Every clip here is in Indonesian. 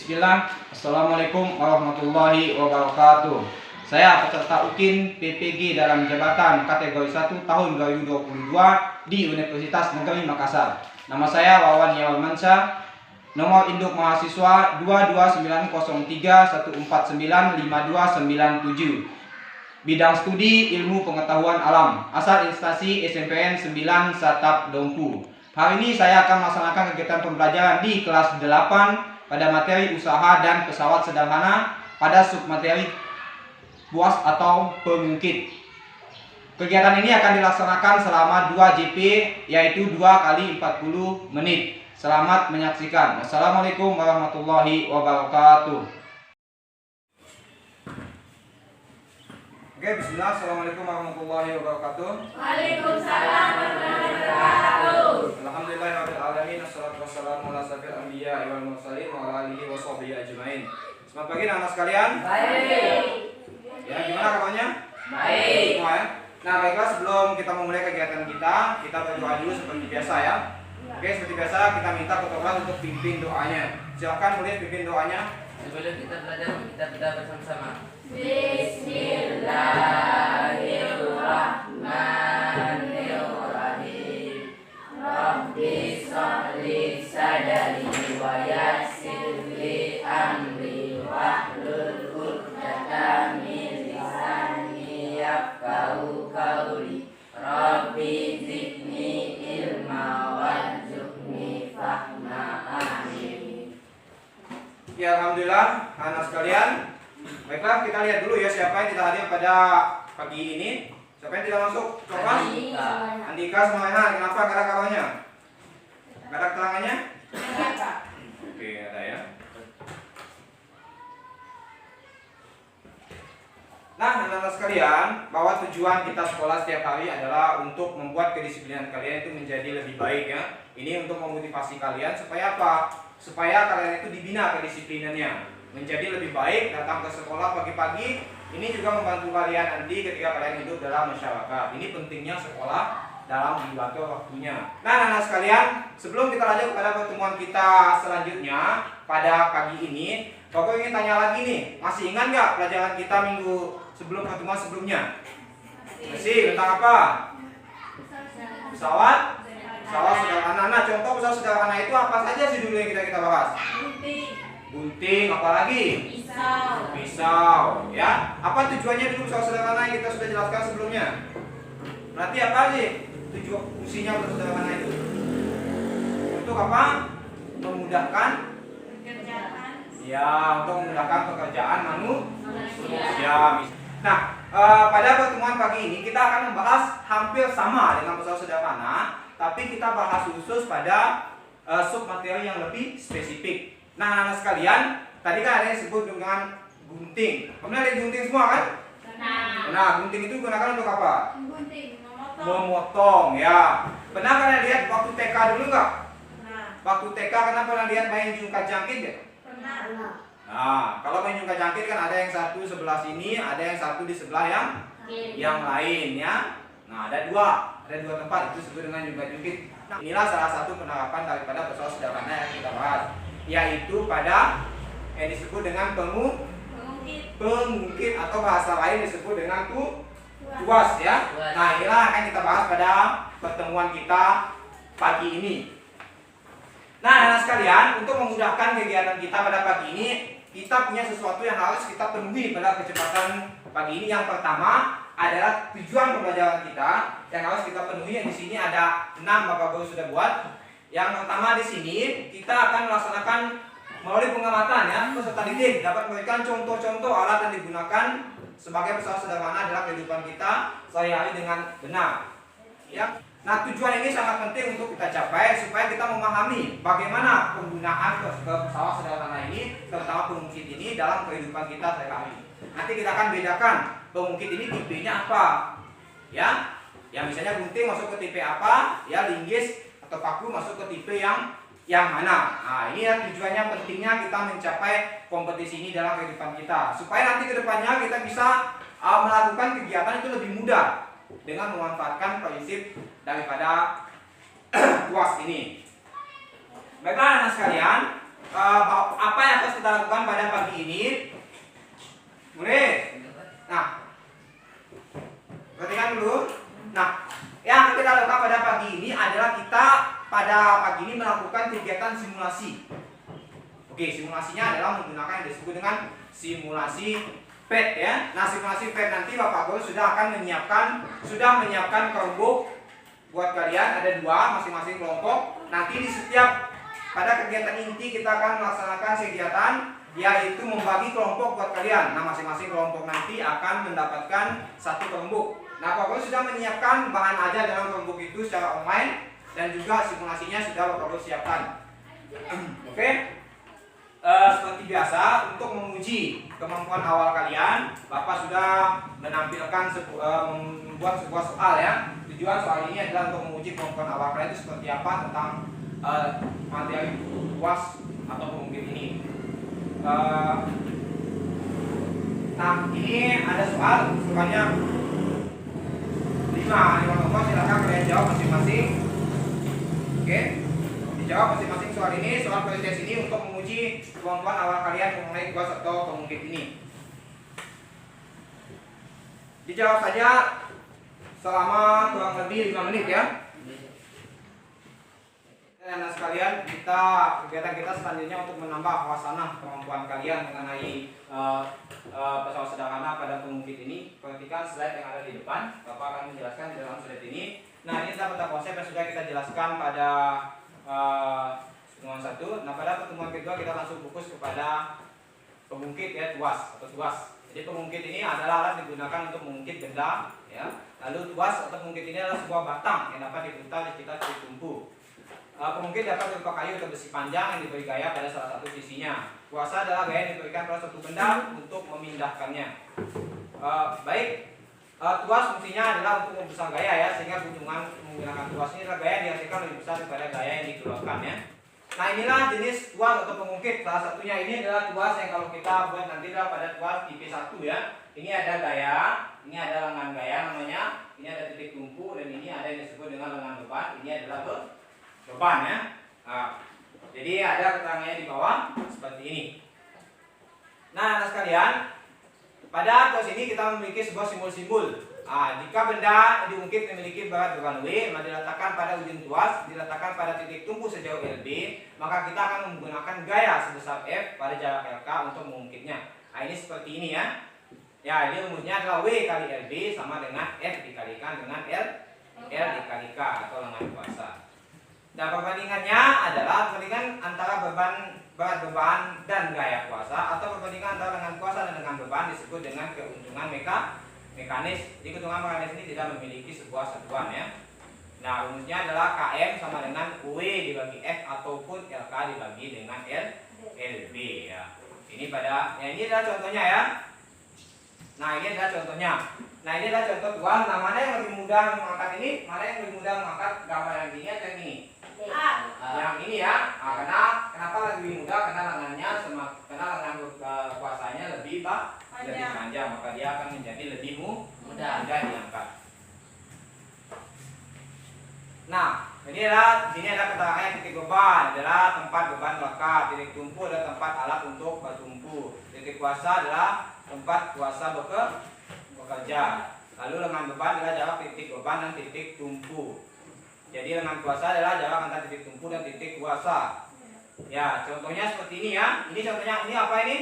Bismillah. Assalamualaikum warahmatullahi wabarakatuh. Saya peserta UKIN PPG dalam jabatan kategori 1 tahun 2022 di Universitas Negeri Makassar. Nama saya Wawan Yamansyah. Nomor induk mahasiswa 22903149527. Bidang studi ilmu pengetahuan alam. Asal instansi SMPN 9 Satap Dompu. Hari ini saya akan melaksanakan kegiatan pembelajaran di kelas 8 pada materi usaha dan pesawat sederhana pada submateri buas atau pengungkit. Kegiatan ini akan dilaksanakan selama 2 JP, yaitu 2 kali 40 menit. Selamat menyaksikan. Wassalamualaikum warahmatullahi wabarakatuh. Oke, bismillah. Assalamualaikum warahmatullahi wabarakatuh. Waalaikumsalam warahmatullahi wabarakatuh. Alhamdulillahirabbil alamin, wassalatu wassalamu ala asyrofil anbiya'i wal mursalin wa ala alihi washabihi ajmain. Selamat pagi anak sekalian. Baik. Ya, gimana kabarnya? Baik. Semua ya? Nah, baiklah, sebelum kita memulai kegiatan kita berdoa dulu seperti biasa ya. Oke, seperti biasa kita minta kepada Allah untuk pimpin doanya. Silakan mulai pimpin doanya. Sebelum kita belajar, kita berdoa bersama-sama. Bismillahirrahmanirrahim. Rabbi sholli sadri wa yassir li amri wahlul 'uqdatam min lisani yafqahu qawli. Rabbi zidni ilma warzuqni fahma. Amin. Ya, alhamdulillah anak sekalian. Baiklah, kita lihat dulu ya siapa yang tidak hadir pada pagi ini. Siapa yang tidak masuk? Coba. Andika sama Rehan. Kenapa? Gak ada kalaunya? Gak ada keterangannya? Oke, ada ya. Nah, anak-anak sekalian, bahwa tujuan kita sekolah setiap hari adalah untuk membuat kedisiplinan kalian itu menjadi lebih baik ya. Ini untuk memotivasi kalian supaya apa? Supaya kalian itu dibina kedisiplinannya menjadi lebih baik, datang ke sekolah pagi-pagi. Ini juga membantu kalian nanti ketika kalian hidup dalam masyarakat. Ini pentingnya sekolah dalam mengatur waktunya. Nah, anak-anak sekalian, sebelum kita lanjut pada pertemuan kita selanjutnya pada pagi ini, Bapak ingin tanya lagi nih, masih ingat nggak pelajaran kita minggu sebelum pertemuan sebelumnya? Masih, tentang apa? Pesawat sederhana. Nah, contoh pesawat sederhana itu apa saja sih dulu yang kita bahas? Gunting, apalagi? Pisau, ya. Apa tujuannya dulu pesawat sederhana yang kita sudah jelaskan sebelumnya? Berarti apa sih tujuan fungsinya pesawat sederhana itu? Untuk apa? Memudahkan Pekerjaan. Ya, untuk memudahkan pekerjaan manusia. Nah, pada pertemuan pagi ini kita akan membahas hampir sama dengan pesawat sederhana, tapi kita bahas khusus pada submateri yang lebih spesifik. Nah, anak-anak sekalian, tadi kan ada yang disebut dengan gunting. Kamu ada gunting semua kan? Nah, gunting itu digunakan untuk apa? Gunting, Memotong, ya. Pernah kalian lihat waktu TK dulu nggak? Pernah. Waktu TK kenapa pernah lihat main jungkat jangkit ya? Pernah. Nah, kalau main jungkat jangkit kan ada yang satu sebelah sini, ada yang satu di sebelah yang lain ya. Nah, ada dua tempat itu disebut dengan jungkat jangkit. Nah, inilah salah satu penerapan daripada pesawat sederhana yang kita bahas, yaitu pada yang disebut dengan pengungkit atau bahasa lain disebut dengan tuas ya. Nah, inilah akan kita bahas pada pertemuan kita pagi ini. Nah, anak sekalian, untuk memudahkan kegiatan kita pada pagi ini, kita punya sesuatu yang harus kita penuhi pada kecepatan pagi ini. Yang pertama adalah tujuan pembelajaran kita yang harus kita penuhi. Yang di sini ada 6 Bapak Guru sudah buat. Yang pertama di sini kita akan melaksanakan melalui pengamatan ya, peserta didik dapat memberikan contoh-contoh alat yang digunakan sebagai pesawat sederhana dalam kehidupan kita sehari-hari dengan benar. Ya. Nah, tujuan ini sangat penting untuk kita capai supaya kita memahami bagaimana penggunaan pesawat sederhana ini, terutama pengungkit ini dalam kehidupan kita sehari-hari. Nanti kita akan bedakan pengungkit ini tipenya apa. Ya. Yang misalnya gunting masuk ke tipe apa, ya linggis atau paku masuk ke tipe yang mana. Nah, ini ya tujuannya pentingnya kita mencapai kompetisi ini dalam kehidupan kita supaya nanti kedepannya kita bisa melakukan kegiatan itu lebih mudah dengan memanfaatkan prinsip daripada tuas ini. Baiklah anak sekalian, apa yang harus kita lakukan pada pagi ini? Boleh? Nah, perhatikan dulu. Nah, yang kita lakukan pada pagi ini adalah kita pada pagi ini melakukan kegiatan simulasi. Oke, simulasinya adalah menggunakan yang disebut dengan simulasi PET ya. Nah, simulasi PET nanti Bapak Guru sudah menyiapkan kelompok buat kalian, ada 2 masing-masing kelompok. Nanti di setiap pada kegiatan inti kita akan melaksanakan kegiatan yaitu membagi kelompok buat kalian. Nah, masing-masing kelompok nanti akan mendapatkan 1 kelompok. Nah, Bapak Guru sudah menyiapkan bahan aja dalam kelompok itu secara online dan juga simulasinya sudah Bapak Guru siapkan. Oke. Seperti biasa untuk menguji kemampuan awal kalian, Bapak sudah menampilkan membuat sebuah soal ya. Tujuan soal ini adalah untuk menguji kemampuan awal kalian itu seperti apa tentang materi UAS atau pemungkit ini. Nah, ini ada soal sebanyak 5 nomor, silakan kalian jawab masing-masing. Oke. Dijawab masing-masing soal ini, soal kualitas ini untuk menguji kemampuan awal kalian mengenai UAS atau pemungkit ini. Dijawab saja selama kurang lebih 5 menit ya. Anak sekalian, kegiatan kita selanjutnya untuk menambah wawasan kemampuan kalian mengenai pesawat sederhana pada pemungkit ini. Perhatikan slide yang ada di depan. Bapak akan menjelaskan di dalam slide ini. Nah, ini adalah konsep yang sudah kita jelaskan pada pertemuan 1. Nah, pada pertemuan kedua kita langsung fokus kepada pemungkit ya, tuas atau tuas. Jadi pemungkit ini adalah alat digunakan untuk mengungkit benda ya. Lalu tuas atau pemungkit ini adalah sebuah batang yang dapat diputar di sekitar titik tumpu. Pemungkit dapat berupa kayu atau besi panjang yang diberi gaya pada salah satu sisinya. Kuasa adalah gaya yang diberikan pada suatu benda untuk memindahkannya. Tuas fungsinya adalah untuk membesar gaya ya, sehingga keuntungan menggunakan tuas ini adalah gaya yang dihasilkan lebih besar daripada gaya yang dikeluarkan ya. Nah, inilah jenis tuas atau pemungkit. Salah satunya ini adalah tuas yang kalau kita buat nanti adalah pada tuas tipe 1 ya. Ini ada gaya, ini ada lengan gaya namanya, ini ada titik tumpu, dan ini ada yang disebut dengan lengan beban. Ini adalah beban ya. Jadi ada keterangannya di bawah seperti ini. Nah, anak sekalian, pada tuas ini kita memiliki sebuah simbol-simbol. Jika benda diungkit memiliki berat beban W, maka diletakkan pada ujung tuas, diletakkan pada titik tumpu sejauh LB, maka kita akan menggunakan gaya sebesar F pada jarak LK untuk mengungkitnya. Nah, ini seperti ini ya. Ya, ini rumusnya adalah W kali LB sama dengan F dikalikan dengan L dikali K atau lengan kuasa. Nah, perbandingannya adalah perbandingan antara berat beban dan gaya kuasa, atau perbandingan antara lengan kuasa dan lengan beban disebut dengan keuntungan mekanis. Jadi keuntungan mekanis ini tidak memiliki sebuah satuan ya. Nah, rumusnya adalah Km sama dengan W dibagi F ataupun LK dibagi dengan LB ya. Ini adalah contohnya ya. Nah, ini adalah contohnya. Nah, ini adalah contoh tuas. Nah, mana yang lebih mudah mengangkat ini? Mana yang lebih mudah mengangkat gambar yang ini atau yang ini? Yang ini ya. Kenapa lebih mudah? Karena lengan kuasanya lebih panjang, maka dia akan menjadi lebih mudah diangkat. Nah, ini adalah keterangan titik beban adalah tempat beban melekat, titik tumpu adalah tempat alat untuk bertumpu, titik kuasa adalah tempat kuasa bekerja. Lalu lengan beban adalah jarak titik beban dan titik tumpu. Jadi lengan kuasa adalah jarak antara titik tumpu dan titik kuasa. Ya, contohnya seperti ini ya. Ini contohnya, ini apa ini?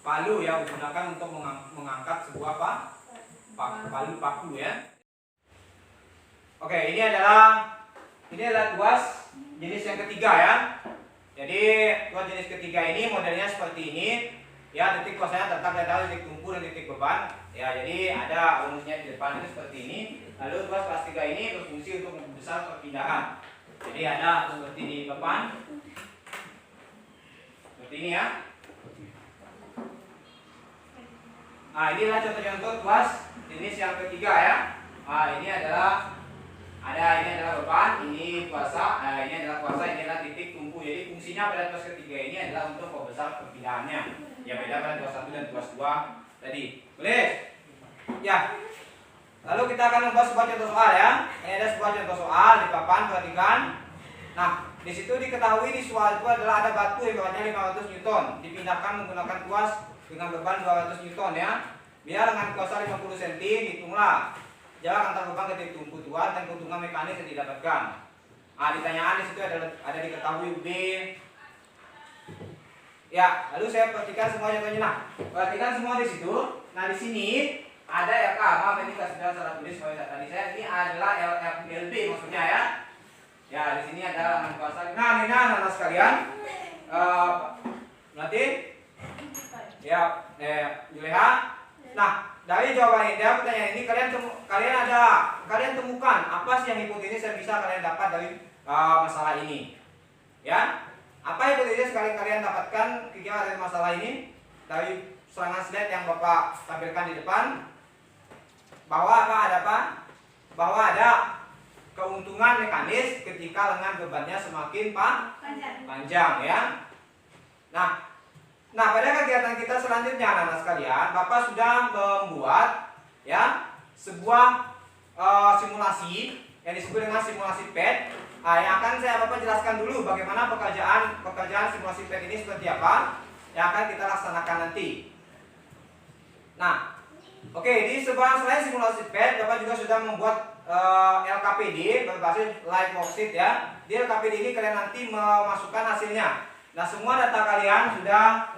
Palu yang digunakan untuk mengangkat sebuah paku ya. Oke, ini adalah tuas jenis yang ketiga ya. Jadi tuas jenis ketiga ini modelnya seperti ini. Ya, titik kuasanya terletak di antara titik tumpu dan titik beban. Ya, jadi ada rumusnya di depan itu seperti ini. Lalu tuas kelas 3 ini berfungsi untuk membesar perpindahan. Jadi ada seperti di depan. Seperti ini ya. Nah, inilah contoh-contoh tuas jenis yang ketiga ya. Ini adalah beban, ini kuasa, ini adalah kuasa, ini adalah titik tumpu. Jadi fungsinya pada tuas ketiga ini adalah untuk membesar perpindahannya. Ya, beda pada tuas 1 dan tuas 2 tadi. Boleh? Ya. Lalu kita akan membuat sebuah contoh soal ya. Ini ada sebuah contoh soal di papan, perhatikan. Nah, di situ diketahui di soal itu adalah ada batu yang beratnya 500 Newton, dipindahkan menggunakan tuas dengan beban 200 Newton ya. Biar dengan kuasa 50 cm, hitunglah jarak antar beban ke titik tumpu tuas dan keuntungan mekanis yang didapatkan. Nah, ditanyaan di situ ada diketahui B. Ya, lalu saya perhatikan semua contohnya. Nah, perhatikan semua di situ. Nah, di sini ada ya Kak, maaf ini nggak sudah salah tulis tadi saya. Ini adalah LB maksudnya ya. Ya, di sini ada dengan kuasa. Nah, ini anak sekalian. Berarti ya, Juleha. Nah, dari jawaban ini, pertanyaan ini kalian temukan apa sih yang hipotesis yang bisa kalian dapat dari masalah ini? Ya, apa hipotesis kalian dapatkan ketika dari masalah ini dari serangan slide yang Bapak tampilkan di depan? Bahwa bahwa ada keuntungan mekanis ketika lengan bebannya semakin panjang ya. Nah, pada kegiatan kita selanjutnya anak-anak sekalian, Bapak sudah membuat ya sebuah simulasi yang disebut dengan simulasi PET. Yang akan Bapak jelaskan dulu bagaimana pekerjaan simulasi PET ini seperti apa yang akan kita laksanakan nanti. Nah, oke, di selain simulasi PET, Bapak juga sudah membuat LKPD berbasis live worksheet ya. Di LKPD ini kalian nanti memasukkan hasilnya. Nah, semua data kalian sudah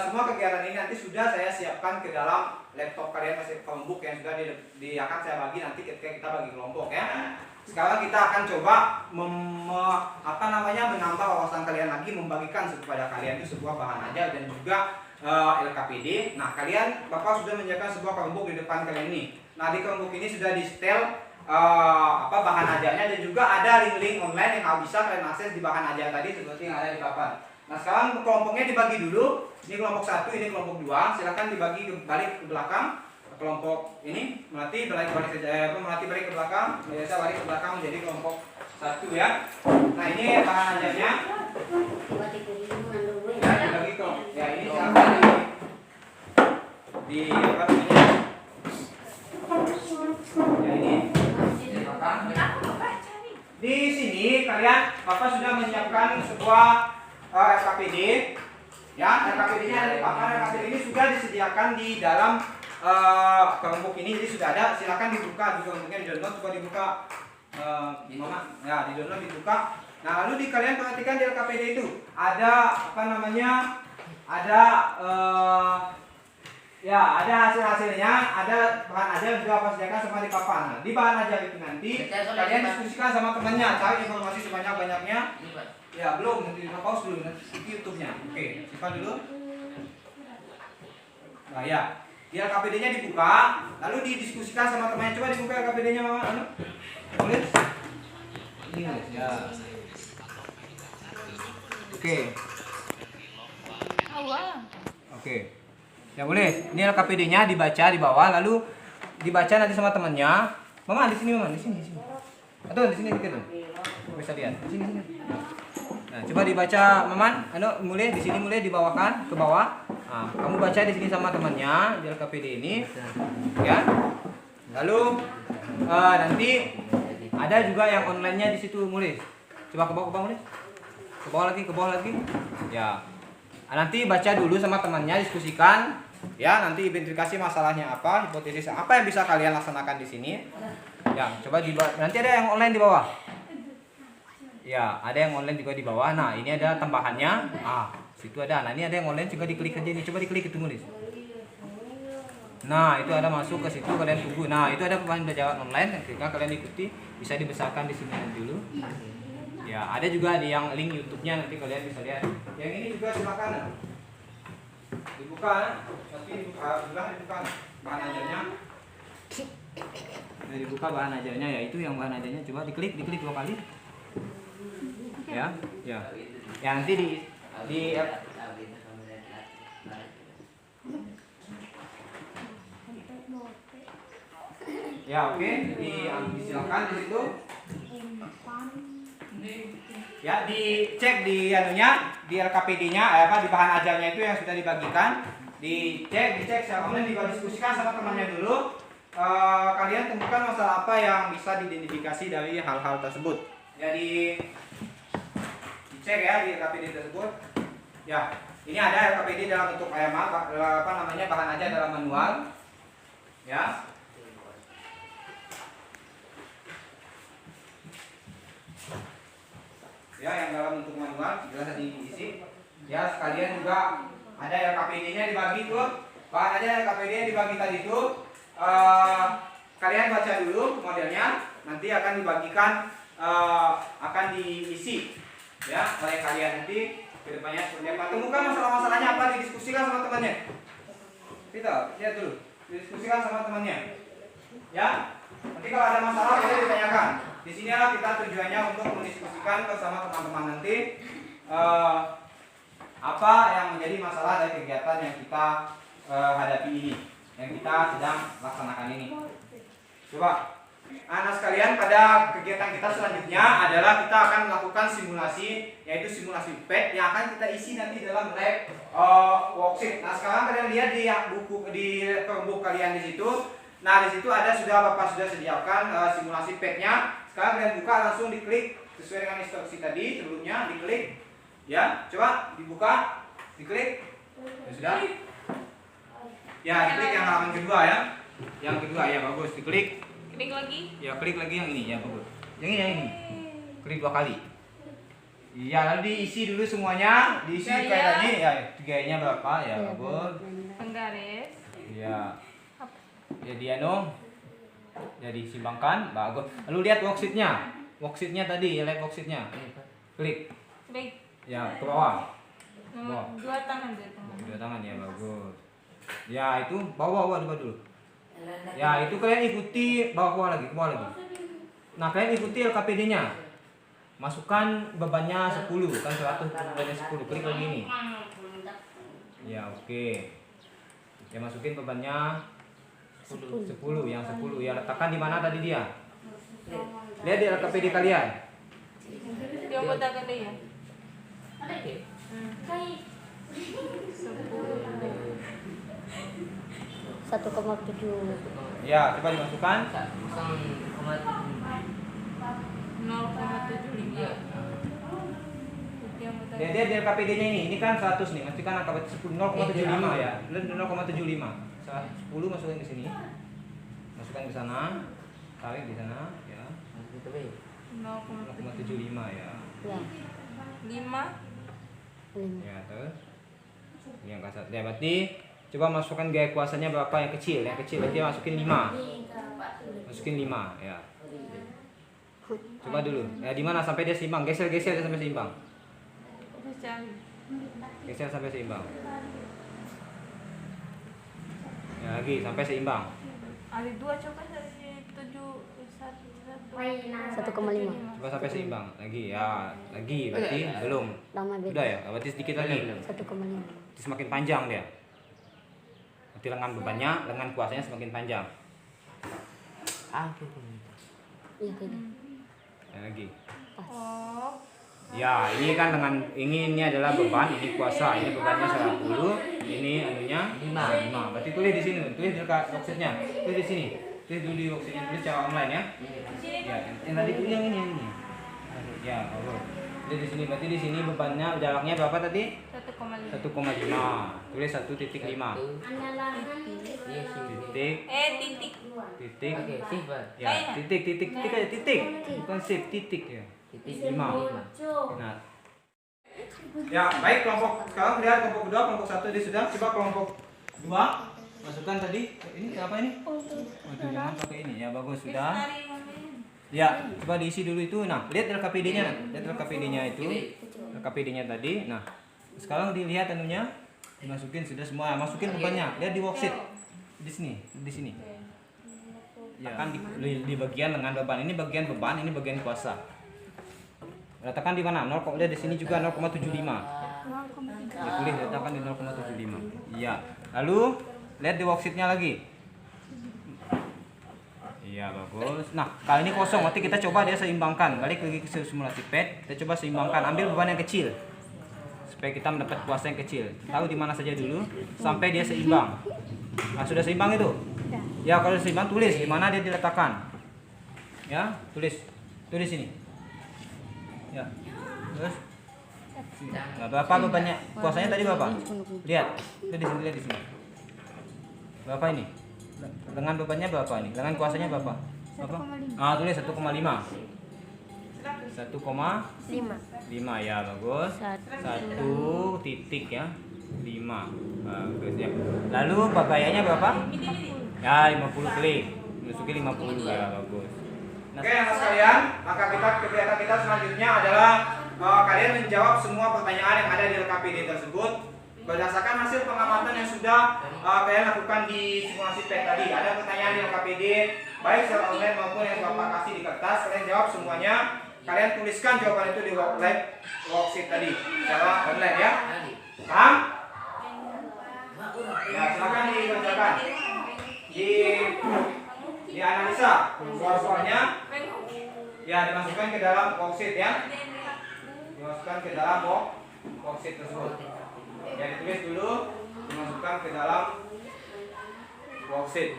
semua kegiatan ini nanti sudah saya siapkan ke dalam laptop kalian masih Chromebook yang sudah akan saya bagi nanti ketika kita bagi kelompok ya. Sekarang kita akan coba menambah wawasan kalian lagi, membagikan kepada kalian itu sebuah bahan ajar dan juga LKPD. Nah, Bapak sudah menyiapkan sebuah Chromebook di depan kalian ini. Nah, di Chromebook ini sudah di setel bahan ajarnya dan juga ada link-link online yang bisa kalian akses di bahan ajar tadi seperti yang ada di papan. Nah, sekarang kelompoknya dibagi dulu. Ini kelompok 1, ini kelompok 2. Silakan dibagi balik ke belakang. Kelompok ini melati balik ke belakang. Biasa balik ke belakang menjadi kelompok 1 ya. Nah, ini bahan ajarnya. Ya, dibagi ke. Ya, ini silakan di apa namanya? Ya, ini. Di sini kalian Bapak sudah menyiapkan sebuah LKPD ya. LKPD-nya ada di papan. LKPD ini sudah disediakan di dalam Chromebook ini, jadi sudah ada. Silakan dibuka, juga mungkin di download, coba dibuka di mana ya, di download dibuka. Nah, lalu kalian perhatikan di LKPD itu ada ada hasil-hasilnya, ada bahan ajar juga apa sediakan sama di papan. Nah, di bahan ajar itu nanti kalian diskusikan sama temannya, cari informasi sebanyak-banyaknya. Ya, belum, nanti pause dulu nanti YouTube-nya. Oke, simpan dulu. Nah, ya. Di LKPD-nya dibuka, lalu didiskusikan sama temannya. Coba dibuka LKPD-nya, Mama. Tulis. Ini nulis ya. Oke. Oke. Ya boleh. Ini LKPD-nya dibaca di bawah, lalu dibaca nanti sama temannya. Mama di sini, Mama, di sini. Atau di sini dikit. Bisa lihat. Di sini. Nah, coba dibaca, Maman. Mulai di sini, mulai dibawakan ke bawah. Nah, kamu baca di sini sama temannya di LKPD ini, ya. Lalu nanti ada juga yang online-nya di situ, mulai. Coba ke bawah, mulai. Ke bawah lagi. Ya. Nanti baca dulu sama temannya, diskusikan. Ya, nanti identifikasi masalahnya apa, hipotesis apa yang bisa kalian laksanakan di sini. Ya, coba nanti ada yang online di bawah. Ya, ada yang online juga di bawah. Nah, ini ada tambahannya. Situ ada. Nah, ini ada yang online juga diklik aja ini. Coba diklik itu nulis. Nah, itu ada masuk ke situ, kalian tunggu. Nah, itu ada bahan belajar online yang ketika kalian ikuti bisa dibesarkan di sini dulu. Ya, ada juga di yang link YouTube-nya nanti kalian bisa lihat. Yang ini juga silakan. Dibuka, nanti dibuka bahan ajarnya. Nah, dibuka bahan ajarnya ya, itu yang bahan ajarnya. Coba diklik 2 kali. Ya. Ya, nanti ya, oke, disilakan di situ. Ya, dicek di di LKPD-nya di bahan ajarnya itu yang sudah dibagikan. Dicek secara online, didiskusikan sama temannya dulu. Kalian temukan masalah apa yang bisa diidentifikasi dari hal-hal tersebut. Jadi dicek ya di LKPD tersebut. Ya, ini ada LKPD dalam bentuk bahan aja dalam manual. Ya. Ya, yang dalam bentuk manual jelas diisi. Ya, sekalian juga ada LKPD-nya dibagi tuh. Bahan aja LKPD dibagi tadi tuh. Kalian baca dulu modelnya, nanti akan dibagikan, akan diisi ya oleh kalian nanti kedepannya seperti apa. Temukan masalah-masalahnya apa, didiskusikan sama temannya. Kita lihat dulu, didiskusikan sama temannya. Ya, nanti kalau ada masalah boleh ditanyakan. Di sinilah kita tujuannya untuk mendiskusikan bersama teman-teman nanti apa yang menjadi masalah dari kegiatan yang kita hadapi ini, yang kita sedang laksanakan ini. Coba anak sekalian, pada kegiatan kita selanjutnya adalah kita akan melakukan simulasi, yaitu simulasi PET yang akan kita isi nanti dalam lab worksheet. Nah, sekarang kalian lihat di buku, di kelompok kalian di situ. Nah, di situ ada Bapak sudah sediakan simulasi PET-nya. Sekarang kalian buka, langsung diklik sesuai dengan instruksi tadi sebelumnya, diklik. Ya, coba dibuka, diklik. Ya, sudah. Ya, diklik yang halaman kedua ya. Yang kedua ya, bagus, diklik. Klik lagi. Ya, klik lagi yang ini ya, bagus. Yang ini. Klik 2 kali. Iya, lalu diisi dulu semuanya, diisi kayak tadi ya, gayanya berapa ya, bagus. Penggaris. Iya. Jadi jadi simbangkan, bagus. Lalu lihat worksheetnya. Worksheetnya tadi, lihat worksheetnya. Klik. Baik. Ya, ke bawah. Dua tangan. Dua tangan ya, bagus. Ya, itu bawah dulu. Ya, itu kalian ikuti bawah lagi, ke bawah lagi. Nah, kalian ikuti LKPD-nya. Masukkan bebannya 10, kan 100 bebannya 10. Klik lagi ini. Ya, oke. Ya, masukin bebannya 10, yang 10. Ya, letakkan di mana tadi dia? Lihat di LKPD kalian. Dia buat agak deh ya. 1,7. Ya, coba dimasukkan. 0,75. Dia di LKPD-nya ini kan 100 nih, mesti kan angka 0,75 ya. 0,75. 10 masukin ke sini. Masukkan ke sana. Tarik di sana ya. 0,75 ya. Ya. 5. Ya, terus. Yang kasar. Ya, berarti coba masukkan gaya kuasanya berapa yang kecil? Yang kecil berarti masukin 5. Masukin 5 ya. Coba dulu. Ya, di mana sampai dia seimbang? Geser sampai seimbang. Geser sampai seimbang. Ya, lagi sampai seimbang. Ada 2 coba dari 1,5. Coba sampai seimbang. Lagi ya. Lagi berarti belum. Lama beda. Udah ya, berarti sedikit lagi. 1,5. Semakin panjang dia. Berarti lengan bebannya, lengan kuasanya semakin panjang. Iya, kayak gitu. Ya, lagi. Oh. Ya, ini kan dengan ini adalah beban, ini kuasa, ini bebannya 110, ini anunya 5. Berarti tulis di sini, tulis di worksheetnya, tulis di sini, tulis dulu di worksheetnya, tulis secara online ya. Ya, yang tadi tulis yang ini. Ya, bagus. Tulis di sini, berarti di sini bebannya jaraknya berapa tadi? 1,5. 1,5. Tulis 1,5. Titik. Titik. Ya, titik aja, titik. Bukan sip, titik ya. 5. Nah. Ya, baik, kelompok sekarang lihat kelompok kedua, kelompok 1 dia sudah. Coba kelompok 2 masukkan tadi. Ini apa ini? Jangan pakai ini. Ya, bagus sudah. Ya, coba diisi dulu itu. Nah, lihat LKPD-nya. Lihat LKPD-nya itu. LKPD-nya tadi. Nah, sekarang dilihat anunya. Dimasukin sudah semua. Masukin bebannya. Lihat di worksheet. Di sini. Ya, kan di bagian lengan beban. Ini bagian beban, ini bagian kuasa. Letakkan di mana? 0, lihat di sini juga 0,75. Ya, boleh letakkan di 0,75. Iya. Lalu lihat di worksheet-nya lagi. Iya, bagus. Nah, kali ini kosong, berarti kita coba dia seimbangkan. Balik lagi ke simulasi PET, kita coba seimbangkan. Ambil beban yang kecil. Supaya kita mendapat kuasa yang kecil. Tahu di mana saja dulu sampai dia seimbang. Nah, sudah seimbang itu? Ya, kalau seimbang tulis di mana dia diletakkan. Ya, tulis. Tulis sini. Ya. Terus Nah, berapa bebannya? Kuasanya tadi berapa? Lihat. Lihat di sini. Berapa ini? Lengan bebannya berapa ini? Lengan kuasanya berapa? Berapa? Ah, tulis 1,5. 1,5 ya, bagus. 1 titik ya. 5. Bagus ya. Lalu bagaiannya berapa? Ya, 50 klik. Masuki 50 ya, bagus. Oke, anak sekalian, maka kegiatan kita selanjutnya adalah kalian menjawab semua pertanyaan yang ada di LKPD tersebut berdasarkan hasil pengamatan yang sudah kalian lakukan di simulasi PET tadi. Ada pertanyaan di LKPD baik secara online maupun yang Bapak kasih di kertas, kalian jawab semuanya. Kalian tuliskan jawaban itu di worksheet tadi secara online ya. Paham? Ya, silakan dibacakan. Di analisa soal-soalnya ya, dimasukkan ke dalam worksheet ya. Dimasukkan ke dalam worksheet tersebut. Ya, ditulis dulu, dimasukkan ke dalam worksheet.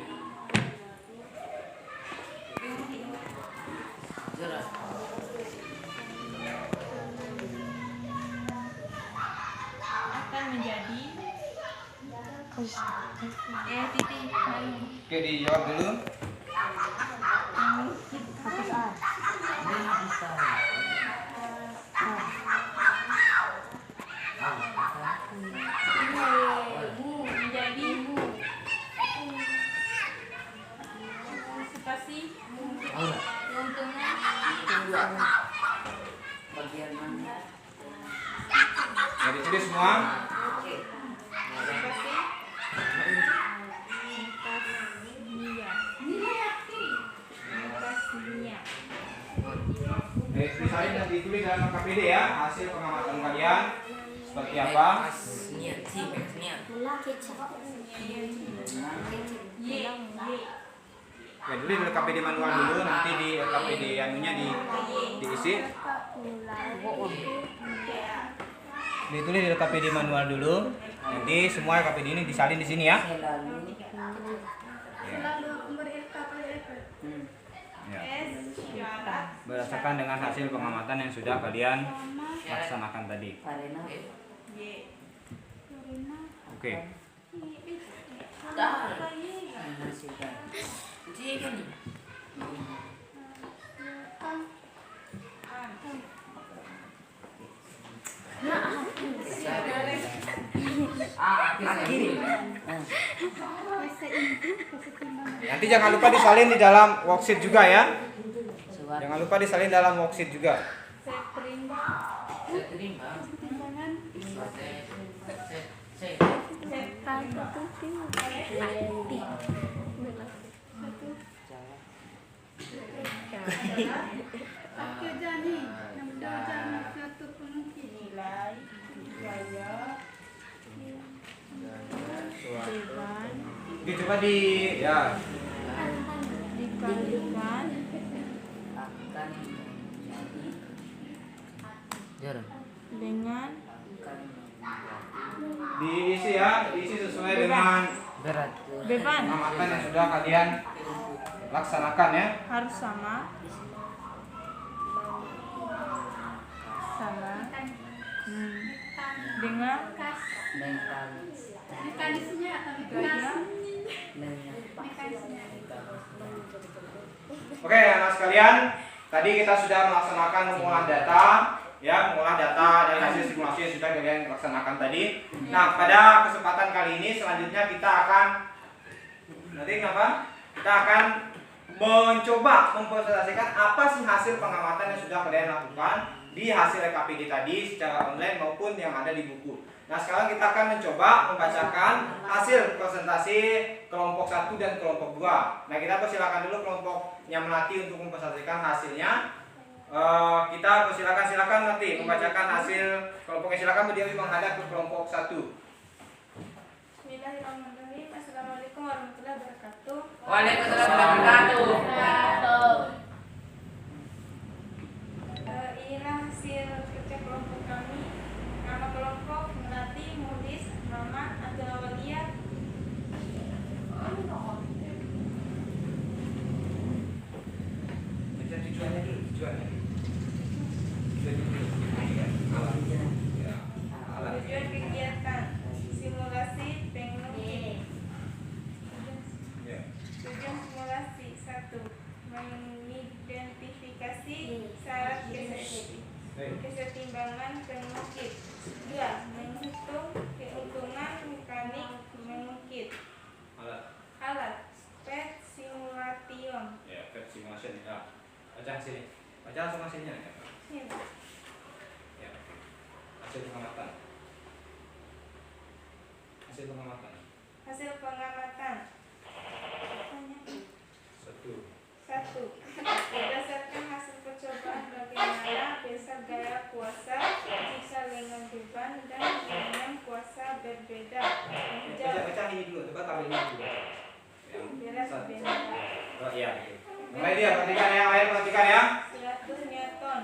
Akan menjadi titik. Oke, dijawab dulu. Hapus A. Menjadi spasi keuntungan Bagian mana? Ya, ditulis semua. Disalin dan ditulis dalam KPD ya, hasil pengamatan kalian seperti apa. Ya, dulu di KPD manual dulu, nanti di KPD anunya diisi. Ditulis di KPD manual dulu, nanti semua KPD ini disalin di sini ya. Berdasarkan dengan hasil pengamatan yang sudah kalian laksanakan tadi. Oke. Nanti jangan lupa disalin di dalam worksheet juga ya. Jangan lupa disalin dalam worksheet juga. Oke, coba ya. Dikalikan dengan diisi ya, diisi sesuai dengan beban pengamatan yang sudah kalian laksanakan ya. harus sama dengan mekanisnya atau Oke, anak sekalian, tadi kita sudah melaksanakan mengolah data ya, mengolah data dari hasil simulasi yang sudah kalian laksanakan tadi. Nah, pada kesempatan kali ini selanjutnya kita akan kita akan mencoba mempresentasikan apa sih hasil pengamatan yang sudah kalian lakukan di hasil LKPD tadi secara online maupun yang ada di buku. Nah, sekarang kita akan mencoba membacakan hasil presentasi kelompok 1 dan kelompok 2. Nah, kita persilakan dulu kelompoknya Melati untuk mempresentasikan hasilnya. Kita silakan nanti membacakan hasil kelompoknya. Silakan berdiri menghadap ke kelompok 1. Bismillahirrahmanirrahim. Assalamualaikum warahmatullahi wabarakatuh. Waalaikumsalam warahmatullahi wabarakatuh. Inilah hasil kerja kelompok kami. Nama kelompok Melati, Mulis, Mama, Angela Walia. Baca tujuannya dulu, tujuannya. kesetimbangan pengungkit. 2. Menghitung keuntungan mekanik mengungkit. Alat PET simulation. Ya, PET simulation ya. Baca sini. Baca langsung hasilnya ya. Sini. Ya. Hasil pengamatan. Hasil pengamatan. Hasil pengamatan. 1. Berdasarkan hasil percobaan bagaimana besar gaya kuasa jika lengan beban dan lengan kuasa berbeda. Baca ini dulu, coba tabelnya dulu. Berat beda. Oh iya. Mulai dia, perhatikan yang lain, perhatikan ya. 100 Newton.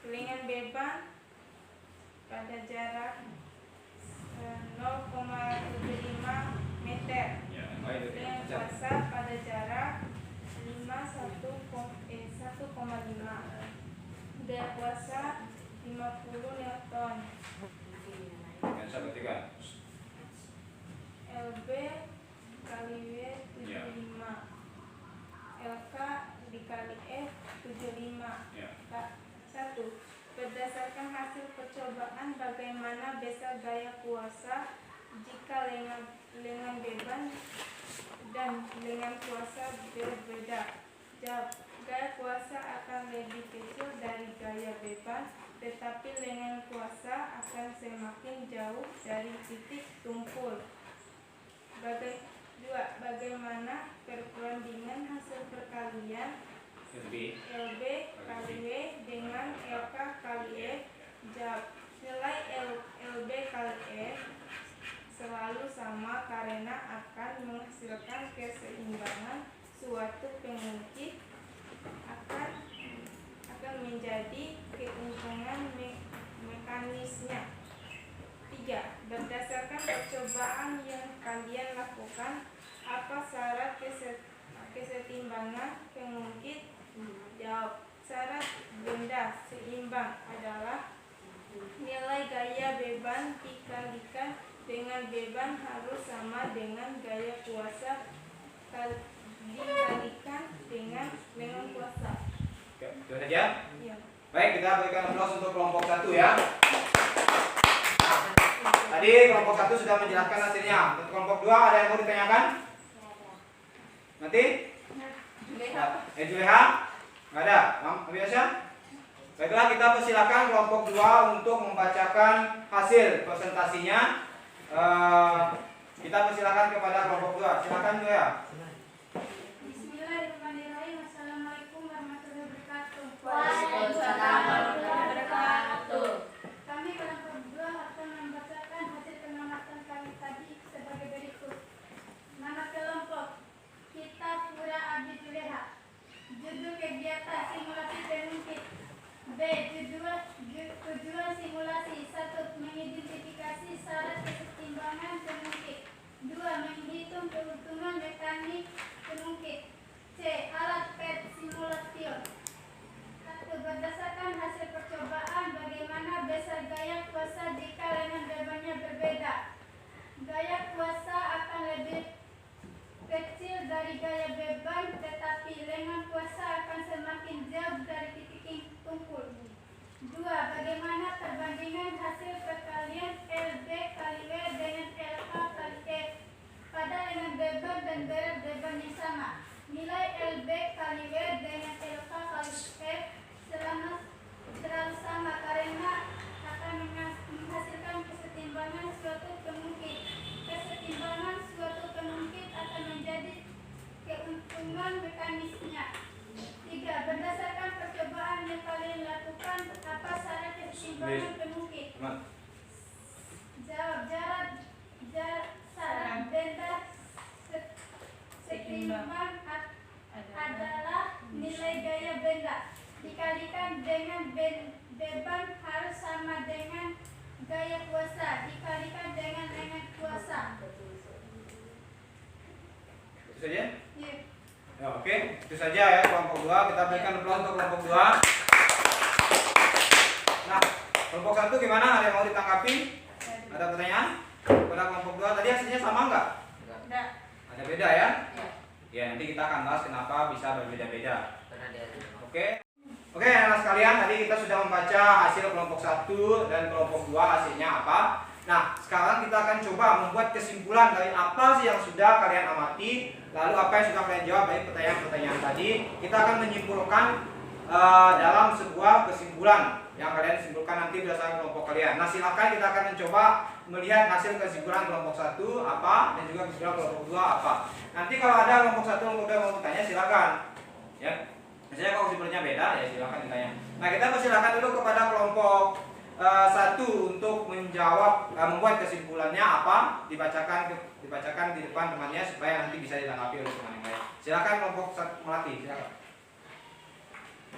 Lengan beban pada jarak 0,75 meter. Ya, baik. Lengan kuasa pada jarak 1,5. Gaya kuasa 50 Newton. Yang saya perhatikan. LB kali W 75. LK dikali F 75. Ya. 1. Berdasarkan hasil percobaan bagaimana besar gaya kuasa jika lengan beban dan lengan kuasa berbeda. Jawab. Gaya kuasa akan lebih kecil dari gaya beban, tetapi lengan kuasa akan semakin jauh dari titik tumpul. 2. Bagaimana perbandingan hasil perkalian LB kali W dengan LK kali F? Jawab. Nilai LB kali F selalu sama karena akan menghasilkan keseimbangan suatu pengungkit akan menjadi keuntungan mekanisnya. 3. Berdasarkan percobaan yang kalian lakukan, apa syarat kesetimbangan pengungkit? Jawab. Syarat benda seimbang adalah nilai gaya beban dikalikan dengan beban harus sama dengan gaya kuasa dikalikan dengan lengan kuasa. Oke, itu saja. Ya. Baik, kita berikan aplaus untuk kelompok 1 ya. Tadi kelompok 1 sudah menjelaskan hasilnya. Untuk kelompok 2 ada yang mau ditanyakan? Nanti? Juleha? Nggak ada? Biasa? Baiklah, kita persilakan kelompok 2 untuk membacakan hasil presentasinya. Kita persilakan kepada kelompok 2. Silakan Juleha. Bismillahirrahmanirrahim. Assalamualaikum warahmatullahi wabarakatuh. Waalaikumsalam warahmatullahi wabarakatuh. Kami kelompok 2 akan membacakan hasil pengamatan kami tadi sebagai berikut. Nama kelompok kita Pura Abdi Juleha. Judul kegiatan simulasi pengungkit. B. Tujuan simulasi. 1. Mengidentifikasi syarat kesetimbangan pengungkit. 2. Menghitung keuntungan mekanik pengungkit. C. Alat PET simulation. 1. Berdasarkan hasil percobaan bagaimana besar gaya kuasa jika lengan bebannya berbeda. Gaya kuasa akan lebih kecil dari gaya beban, tetapi lengan kuasa akan semakin jauh dari titik tumpul. 2. Bagaimana perbandingan hasil perkalian LB kali W dengan LK kali F pada lengan beban dan berat beban yang sama. Nilai LB kali W dengan LK kali F selalu sama karena akan menghasilkan kesetimbangan suatu pengungkit. Kesetimbangan suatu pengungkit akan menjadi keuntungan mekanisnya. 3. Berdasarkan percobaan yang kalian lakukan, apa syarat kesetimbangan pengungkit? Jawab. Syarat benda seimbang adalah nilai gaya benda dikalikan dengan beban harus sama dengan gaya kuasa dikalikan dengan lengan kuasa. Itu saja? Iya. Ya, oke, itu saja ya kelompok 2. Kita berikan aplaus untuk kelompok 2. Nah, kelompok 1 gimana? Ada yang mau ditanggapi? Ada pertanyaan? Pada kelompok 2 tadi hasilnya sama enggak? Enggak. Ada beda ya? Ya. Ya, nanti kita akan bahas kenapa bisa berbeda-beda. Karena dia Oke. Oke, anak sekalian, tadi kita sudah membaca hasil kelompok 1 dan kelompok 2 hasilnya apa. Nah, sekarang kita akan coba membuat kesimpulan dari apa sih yang sudah kalian amati, lalu apa yang sudah kalian jawab dari pertanyaan-pertanyaan tadi. Kita akan menyimpulkan dalam sebuah kesimpulan yang kalian simpulkan nanti berdasarkan kelompok kalian. Nah, silakan kita akan mencoba melihat hasil kesimpulan kelompok 1 apa dan juga kesimpulan kelompok 2 apa. Nanti kalau ada kelompok 1 kelompok 2 mau bertanya silakan. Ya. Misalnya kalau kesimpulannya beda ya silakan ditanya. Nah, kita persilakan dulu kepada kelompok 1 untuk menjawab membuat kesimpulannya apa, dibacakan di depan temannya supaya nanti bisa ditanggapi oleh teman yang lain. Silakan kelompok 1 Melati, silakan.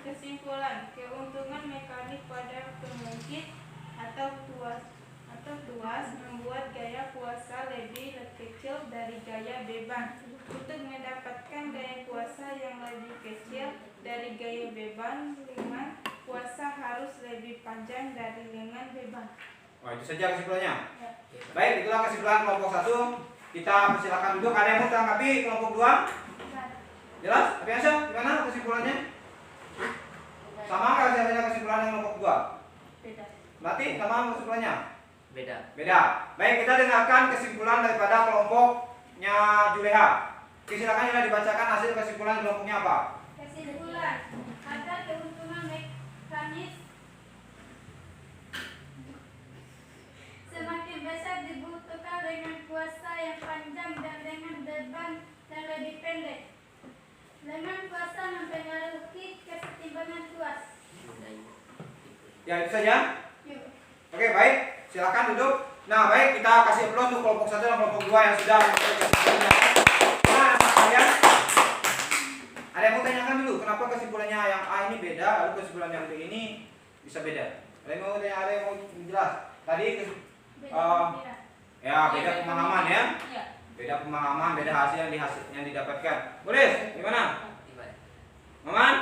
Kesimpulan, keuntungan mekanik pada pengungkit atau tuas membuat gaya kuasa lebih kecil dari gaya beban. Untuk mendapatkan gaya kuasa yang lebih kecil dari gaya beban, lengan kuasa harus lebih panjang dari lengan beban. Oh, itu saja kesimpulannya. Ya. Baik, itulah kesimpulan kelompok 1. Kita persilakan duduk. Ada yang mau tanggapi kelompok 2? Jelas? Tapi Aisyah, gimana kesimpulannya? Sama nggak hasilnya kesimpulan yang kelompok 2? Beda. Berarti sama kesimpulannya? Beda. Beda. Baik, kita dengarkan kesimpulan daripada kelompoknya Juleha. Silakan Juleha dibacakan hasil kesimpulan kelompoknya apa? Kesimpulan, ada keuntungan mekanis semakin besar dibutuhkan dengan kuasa yang panjang dan dengan beban yang lebih pendek. Lengan kuasa mempengaruhi kesetimbangan tuas. Ya, itu saja. Yuk. Oke, baik. Silakan duduk. Nah, baik, kita kasih aplaus untuk kelompok 1 dan kelompok 2 yang sudah membuat kesimpulannya. Nah, kalian ada yang mau tanyakan dulu, kenapa kesimpulannya yang A ini beda, lalu kesimpulan yang B ini bisa beda? Ada yang mau tanya, ada yang mau jelas? Tadi ya beda pemahaman ya. Ya. Beda pemahaman, beda hasil yang didapatkan. Boleh? Gimana? Maman?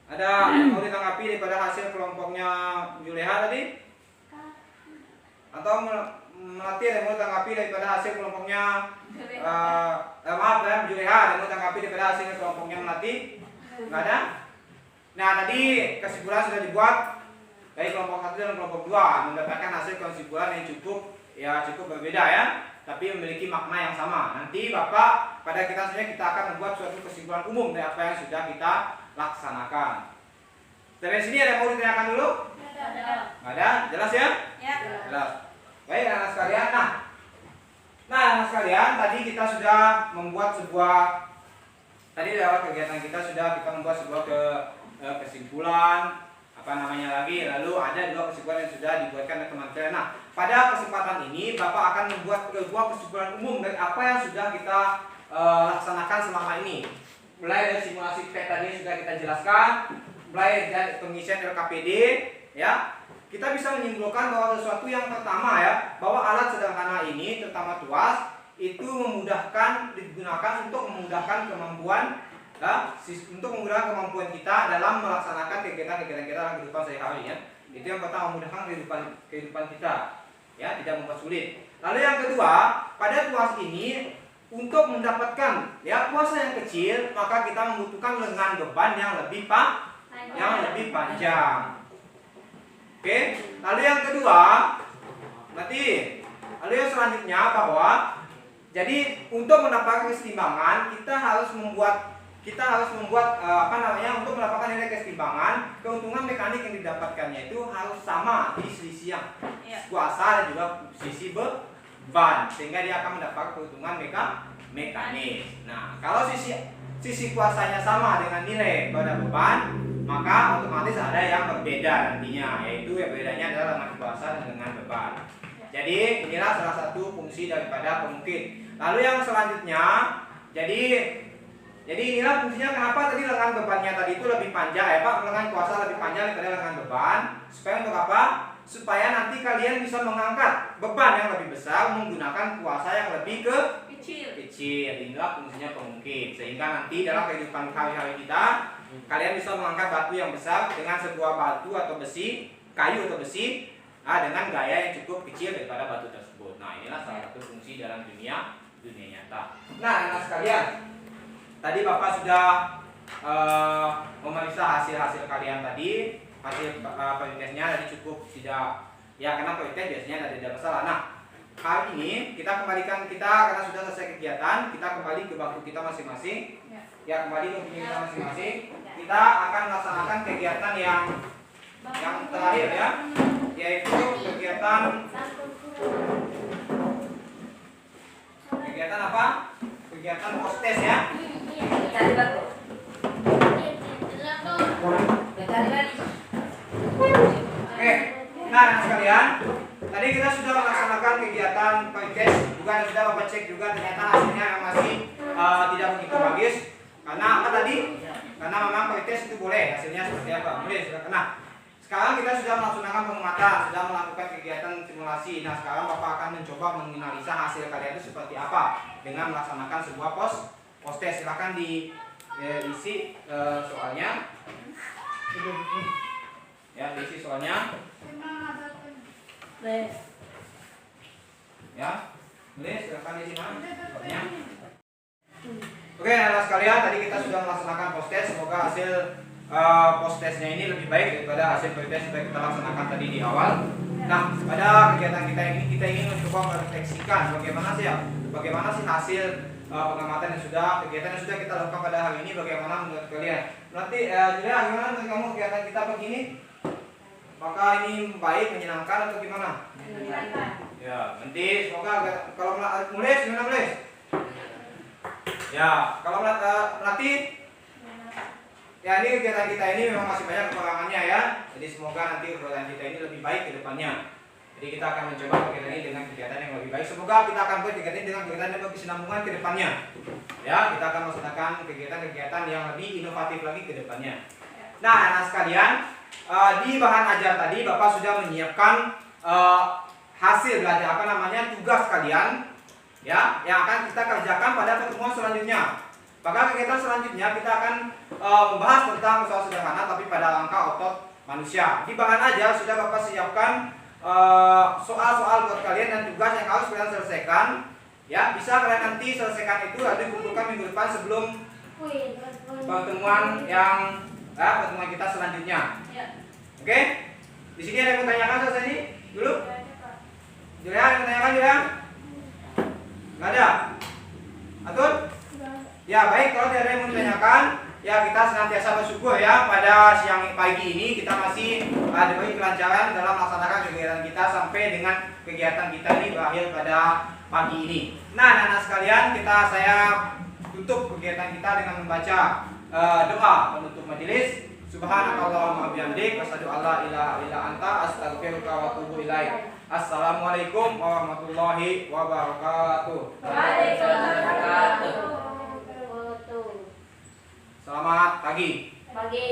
Ada yang mau ditanggapi daripada hasil kelompoknya Juleha tadi? Atau Melati ada yang mau tanggapi daripada hasil kelompoknya maaf ya, Juleha ada yang mau tanggapi daripada hasil kelompoknya Melati? Enggak ada? Nah, tadi kesimpulan sudah dibuat dari kelompok 1 dan kelompok 2 mendapatkan hasil kesimpulan yang cukup berbeda ya, tapi memiliki makna yang sama. Nanti Bapak pada kita selanjutnya kita akan membuat suatu kesimpulan umum dari apa yang sudah kita laksanakan. Dari sini ada yang mau ditanyakan dulu? Ada. Ada? Jelas ya? Ya. Jelas. Baik anak sekalian. Nah anak sekalian, tadi kita sudah membuat tadi di awal kegiatan kita membuat sebuah kesimpulan lagi, lalu ada 2 kesimpulan yang sudah dibuatkan oleh teman kalian. Nah, pada kesempatan ini Bapak akan membuat 2 kesimpulan umum dari apa yang sudah kita laksanakan selama ini. Mulai dari simulasi PET tadi sudah kita jelaskan, mulai dari pengisian LKPD ya. Kita bisa menyimpulkan bahwa sesuatu yang pertama ya, bahwa alat sederhana ini terutama tuas itu digunakan untuk memudahkan kemampuan kita dalam melaksanakan kegiatan-kegiatan kita dalam kehidupan sehari-hari ya. Itu yang pertama, memudahkan kehidupan kita ya, tidak mempersulit. Lalu yang kedua, pada tuas ini untuk mendapatkan ya kuasa yang kecil, maka kita membutuhkan lengan beban yang lebih panjang. Oke, lalu yang kedua, lalu yang selanjutnya bahwa jadi untuk mendapatkan keseimbangan kita harus membuat untuk mendapatkan nilai keseimbangan, keuntungan mekanik yang didapatkannya itu harus sama di sisi yang kuasa dan juga sisi beban, sehingga dia akan mendapat keuntungan mekanis. Nah, kalau sisi kuasanya sama dengan nilai pada beban, maka otomatis ada yang berbeda nantinya, yaitu yang bedanya adalah lengan kuasa dan lengan beban. Jadi inilah salah satu fungsi daripada pengungkit. Lalu yang selanjutnya, jadi inilah fungsinya kenapa tadi lengan bebannya tadi itu lebih panjang ya Pak, lengan kuasa lebih panjang daripada lengan beban. Supaya untuk apa? Supaya nanti kalian bisa mengangkat beban yang lebih besar menggunakan kuasa yang lebih kecil. Inilah fungsinya pengungkit. Sehingga nanti dalam kehidupan hari-hari kita, kalian bisa mengangkat batu yang besar dengan sebuah batu atau kayu atau besi dengan gaya yang cukup kecil daripada batu tersebut. Nah, inilah salah satu fungsi dalam dunia nyata. Nah, anak sekalian, tadi Bapak sudah memeriksa hasil kalian tadi, hasil pretestnya tadi cukup tidak ya, karena pretest biasanya tidak masalah. Nah, hari ini kita kembalikan karena sudah selesai kegiatan, kita kembali ke bangku kita masing-masing. Ya, kembali ke bangku kita masing-masing. Kita akan melaksanakan kegiatan yang terakhir ya, yaitu kegiatan apa? Kegiatan post-test ya. Oke, nah sekalian, tadi kita sudah melaksanakan kegiatan post-test, juga sudah Bapak cek juga ternyata hasilnya masih tidak begitu bagus. Karena apa tadi? Karena memang post-test itu boleh, hasilnya seperti apa? Boleh, sudah kena. Sekarang kita sudah melaksanakan pengamatan, sudah melakukan kegiatan simulasi. Nah, sekarang Bapak akan mencoba menganalisa hasil kalian itu seperti apa dengan melaksanakan sebuah post-test. Silakan diisi soalnya. Ya, diisi soalnya. Ya, boleh silakan diisi soalnya. Oke, anak sekalian, tadi kita sudah melaksanakan post-test. Semoga hasil post-testnya ini lebih baik daripada hasil pretest yang kita laksanakan tadi di awal. Nah, pada kegiatan kita ini kita ingin mencoba merefleksikan bagaimana sih hasil pengamatan kegiatan yang sudah kita lakukan pada hari ini. Bagaimana menurut kalian? Nanti Julia, gimana menurut kamu kegiatan kita pagi ini? Apakah ini baik, menyenangkan atau gimana? Ya, nanti semoga kalau mulai gimana mulai? Ya, kalau nanti ya, ini kegiatan kita ini memang masih banyak kekurangannya ya. Jadi semoga nanti kegiatan kita ini lebih baik ke depannya. Jadi kita akan mencoba kegiatan ini dengan kegiatan yang lebih baik. Semoga kita akan buat kegiatan ini dengan kegiatan yang berkesinambungan ke depannya. Ya, kita akan melaksanakan kegiatan-kegiatan yang lebih inovatif lagi ke depannya. Nah, anak sekalian, di bahan ajar tadi Bapak sudah menyiapkan hasil belajar tugas kalian ya, yang akan kita kerjakan pada pertemuan selanjutnya. Maka kegiatan selanjutnya kita akan membahas tentang soal sederhana tapi pada angka otot manusia. Di bahan ajar sudah Bapak siapkan soal-soal buat kalian dan tugas yang harus kalian selesaikan. Ya, bisa kalian nanti selesaikan itu lalu dikumpulkan minggu depan sebelum pertemuan pertemuan kita selanjutnya. Oke? Di sini ada yang mau tanyakan selesai ini dulu? Julia, ada yang tanyakan Julia? Nggak ada? Atun? Ya, baik, kalau tidak ada yang mau ditanyakan, ya kita senantiasa bersyukur ya pada siang pagi ini kita masih diberi kelancaran dalam melaksanakan kegiatan kita sampai dengan kegiatan kita ini berakhir pada pagi ini. Nah, anak-anak sekalian, saya tutup kegiatan kita dengan membaca doa penutup majelis. Subhanakallahumma bihamdik, asyhadu an la ilaha illa anta, astaghfiruka wa atubu ilaik. Assalamualaikum warahmatullahi wabarakatuh. Waalaikumsalam. Selamat pagi. Pagi.